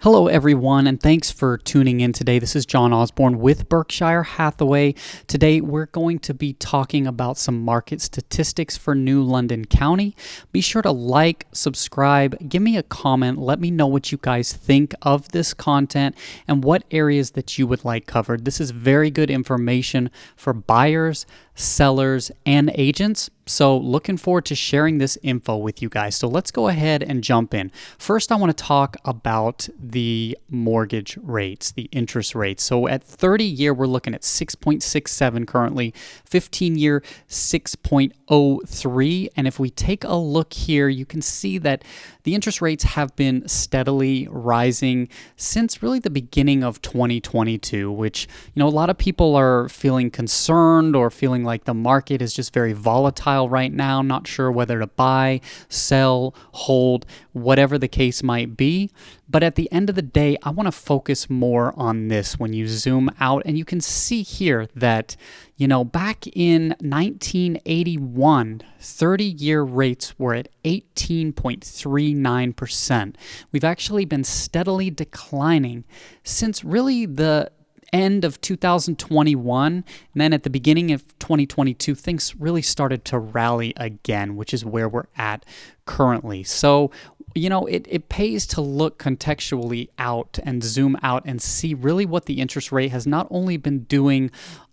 Hello, everyone, and thanks for tuning in today. This is John Osborne with Berkshire Hathaway. Today, we're going to be talking about some market statistics for New London County. Be sure to like, subscribe, give me a comment, let me know what you guys think of this content and what areas that you would like covered. This is very good information for buyers, sellers, and agents. So looking forward to sharing this info with you guys. So let's go ahead and jump in. First, I want to talk about the mortgage rates, the interest rates. So at 30-year, we're looking at 6.67 currently, 15-year 6.03. And if we take a look here, you can see that the interest rates have been steadily rising since really the beginning of 2022, which, a lot of people are feeling concerned or feeling like the market is just very volatile right now, not sure whether to buy, sell, hold, whatever the case might be. But at the end of the day, I want to focus more on this when you zoom out. And you can see here that, back in 1981, 30-year rates were at 18.39%. We've actually been steadily declining since really the end of 2021, and then at the beginning of 2022, things really started to rally again, which is where we're at currently. So, it pays to look contextually out and zoom out and see really what the interest rate has not only been doing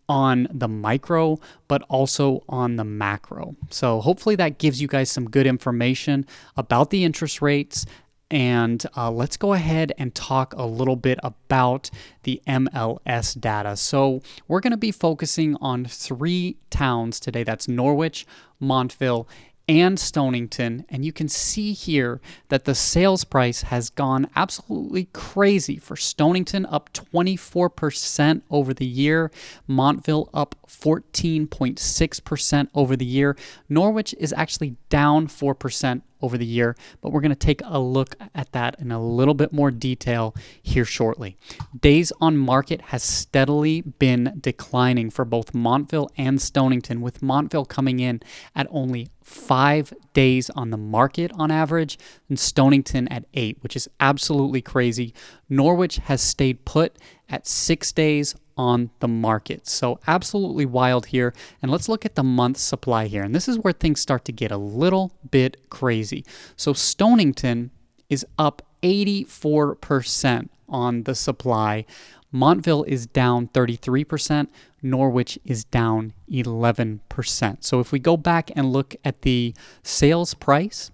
on the micro, but also on the macro. So hopefully that gives you guys some good information about the interest rates. And let's go ahead and talk a little bit about the MLS data. So we're going to be focusing on 3 towns today. That's Norwich, Montville, and Stonington. And you can see here that the sales price has gone absolutely crazy. For Stonington, up 24% over the year. Montville up 14.6% over the year. Norwich is actually down 4% over the year, but we're going to take a look at that in a little bit more detail here shortly. Days on market has steadily been declining for both Montville and Stonington, with Montville coming in at only 5 days on the market on average, and Stonington at 8, which is absolutely crazy. Norwich has stayed put at 6 days on the market. So absolutely wild here. And let's look at the month supply here. And this is where things start to get a little bit crazy. So Stonington is up 84% on the supply. Montville is down 33%. Norwich is down 11%. So if we go back and look at the sales price,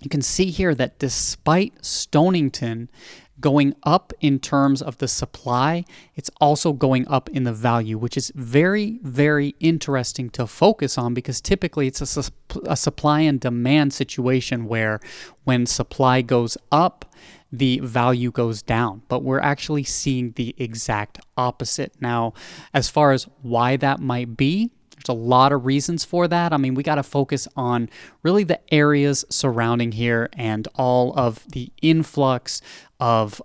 you can see here that despite Stonington going up in terms of the supply, it's also going up in the value, which is very, very interesting to focus on, because typically it's a supply and demand situation where when supply goes up, the value goes down. But we're actually seeing the exact opposite. Now, as far as why that might be, there's a lot of reasons for that. I mean, we got to focus on really the areas surrounding here and all of the influx of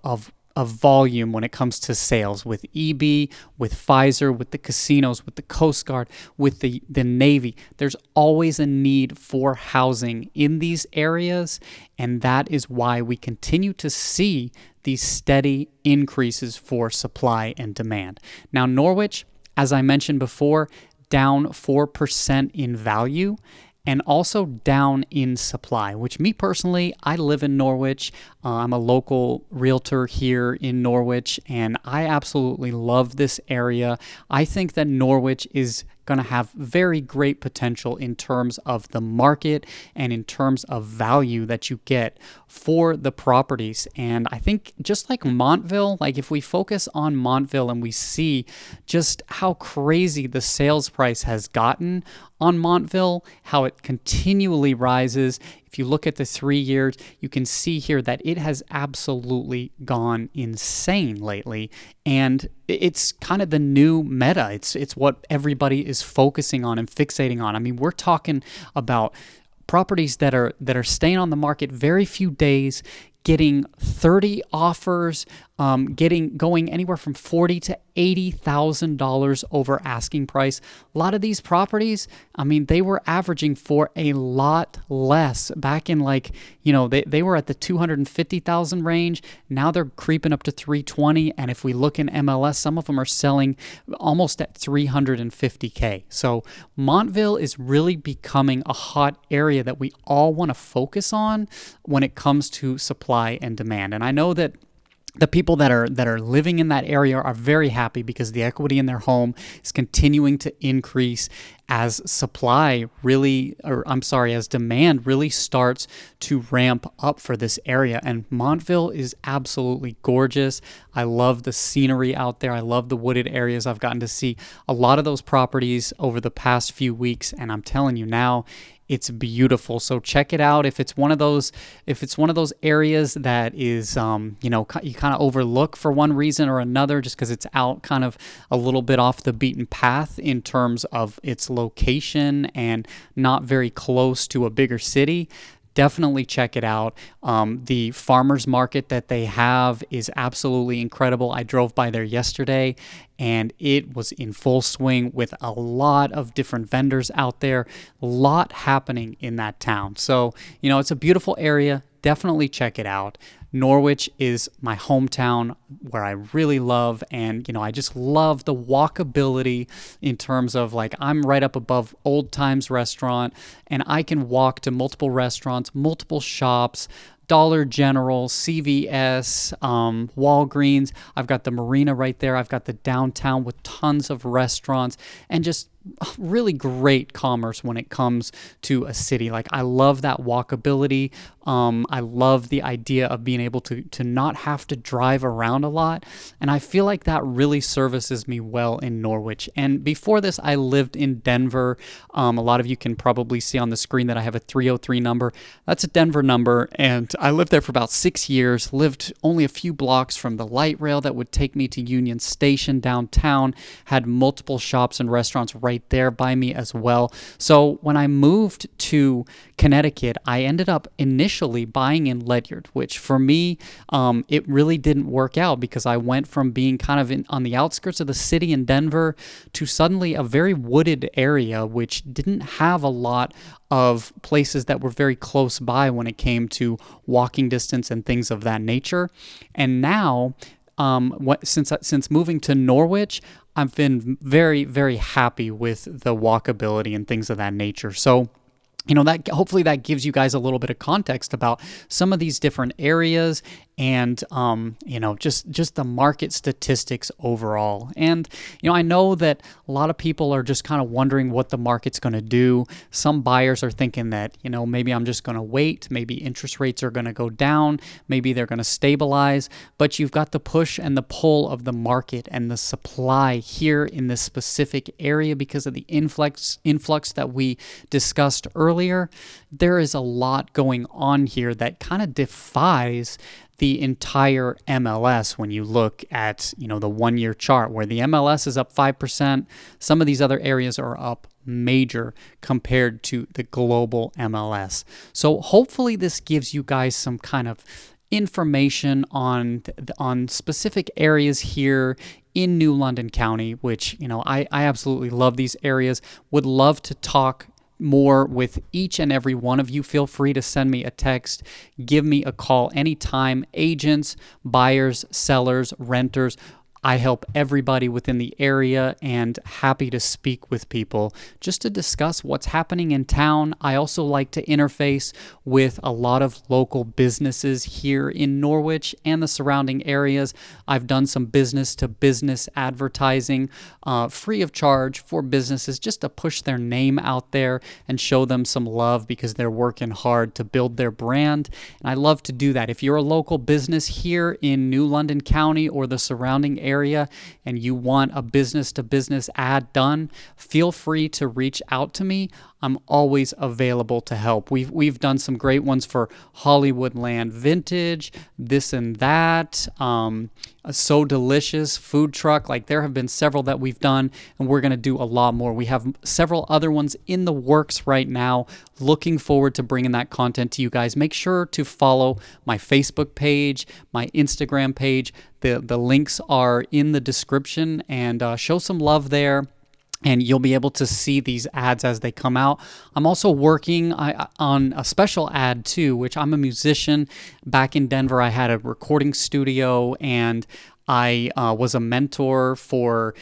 volume when it comes to sales with EB, with Pfizer, with the casinos, with the Coast Guard, with the Navy. There's always a need for housing in these areas, and that is why we continue to see these steady increases for supply and demand. Now, Norwich, as I mentioned before, down 4% in value and also down in supply, which me personally, I live in Norwich. I'm a local realtor here in Norwich, and I absolutely love this area. I think that Norwich is going to have very great potential in terms of the market and in terms of value that you get for the properties. And I think just like Montville, like if we focus on Montville and we see just how crazy the sales price has gotten on Montville, how it continually rises. If you look at the 3 years, you can see here that it has absolutely gone insane lately. And it's kind of the new meta. It's what everybody is focusing on and fixating on. I mean, we're talking about properties that are staying on the market very few days, getting 30 offers going anywhere from $40,000 to $80,000 over asking price. A lot of these properties, I mean, they were averaging for a lot less back in they were at the 250,000 range. Now they're creeping up to 320, and if we look in MLS, some of them are selling almost at 350K. So Montville is really becoming a hot area that we all want to focus on when it comes to supply and demand. And I know that the people that are living in that area are very happy because the equity in their home is continuing to increase as as demand really starts to ramp up for this area. And Montville is absolutely gorgeous. I love the scenery out there. I love the wooded areas. I've gotten to see a lot of those properties over the past few weeks, and I'm telling you now, it's beautiful. So check it out. If it's one of those areas that is, you kind of overlook for one reason or another, just because it's out kind of a little bit off the beaten path in terms of its location and not very close to a bigger city, definitely check it out. The farmers market that they have is absolutely incredible. I drove by there yesterday and it was in full swing with a lot of different vendors out there, a lot happening in that town. So, it's a beautiful area. Definitely check it out. Norwich is my hometown where I really love, and I just love the walkability in terms of I'm right up above Old Times Restaurant, and I can walk to multiple restaurants, multiple shops, Dollar General, CVS, Walgreens. I've got the marina right there. I've got the downtown with tons of restaurants and just really great commerce when it comes to a city. I love that walkability. I love the idea of being able to not have to drive around a lot. And I feel like that really services me well in Norwich. And before this, I lived in Denver. A lot of you can probably see on the screen that I have a 303 number. That's a Denver number. And I lived there for about 6 years, lived only a few blocks from the light rail that would take me to Union Station downtown, had multiple shops and restaurants right there by me as well. So when I moved to Connecticut, I ended up initially buying in Ledyard, which for me, it really didn't work out because I went from being kind of on the outskirts of the city in Denver to suddenly a very wooded area, which didn't have a lot of places that were very close by when it came to walking distance and things of that nature. And now, since moving to Norwich, I've been very, very happy with the walkability and things of that nature. So, that hopefully that gives you guys a little bit of context about some of these different areas and, just the market statistics overall. And, I know that a lot of people are just kind of wondering what the market's going to do. Some buyers are thinking that, maybe I'm just going to wait. Maybe interest rates are going to go down. Maybe they're going to stabilize. But you've got the push and the pull of the market and the supply here in this specific area because of the influx that we discussed earlier. There is a lot going on here that kind of defies the entire MLS when you look at, the 1 year chart where the MLS is up 5%. Some of these other areas are up major compared to the global MLS. So hopefully this gives you guys some kind of information on specific areas here in New London County, which, I absolutely love these areas. Would love to talk more with each and every one of you. Feel free to send me a text, give me a call anytime. Agents, buyers, sellers, renters, I help everybody within the area and happy to speak with people just to discuss what's happening in town. I also like to interface with a lot of local businesses here in Norwich and the surrounding areas. I've done some business-to-business advertising free of charge for businesses just to push their name out there and show them some love because they're working hard to build their brand. And I love to do that. If you're a local business here in New London County or the surrounding area and you want a business-to-business ad done, feel free to reach out to me. I'm always available to help. We've done some great ones for Hollywoodland Vintage, this and that, So Delicious, food truck. Like, there have been several that we've done, and we're going to do a lot more. We have several other ones in the works right now. Looking forward to bringing that content to you guys. Make sure to follow my Facebook page, my Instagram page. The links are in the description, and show some love there, and you'll be able to see these ads as they come out. I'm also working on a special ad too, which I'm a musician. Back in Denver, I had a recording studio, and I was a mentor for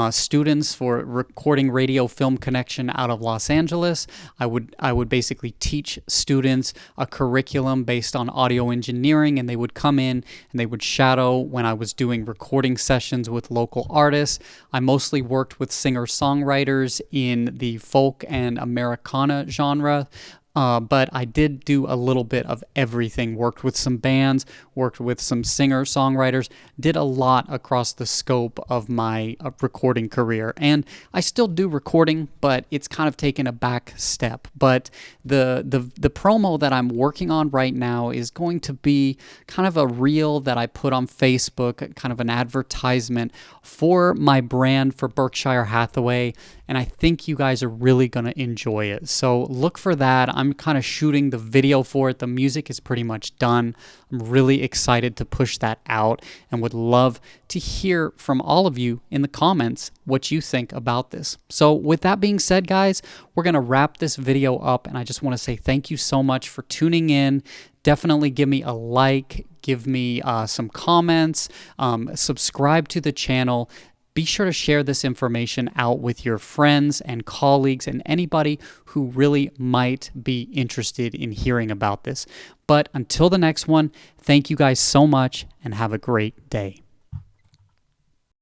students for recording radio film connection out of Los Angeles. I would basically teach students a curriculum based on audio engineering, and they would come in and they would shadow when I was doing recording sessions with local artists. I mostly worked with singer-songwriters in the folk and Americana genre. But I did do a little bit of everything. Worked with some bands, worked with some singer-songwriters, did a lot across the scope of my recording career. And I still do recording, but it's kind of taken a back step. But the promo that I'm working on right now is going to be kind of a reel that I put on Facebook, kind of an advertisement for my brand for Berkshire Hathaway. And I think you guys are really going to enjoy it. So look for that. I'm kind of shooting the video for it. The music is pretty much done. I'm really excited to push that out, and would love to hear from all of you in the comments what you think about this. So with that being said, guys, we're going to wrap this video up, and I just want to say thank you so much for tuning in. Definitely give me a like, give me some comments, subscribe to the channel. Be sure to share this information out with your friends and colleagues and anybody who really might be interested in hearing about this. But until the next one, thank you guys so much, and have a great day.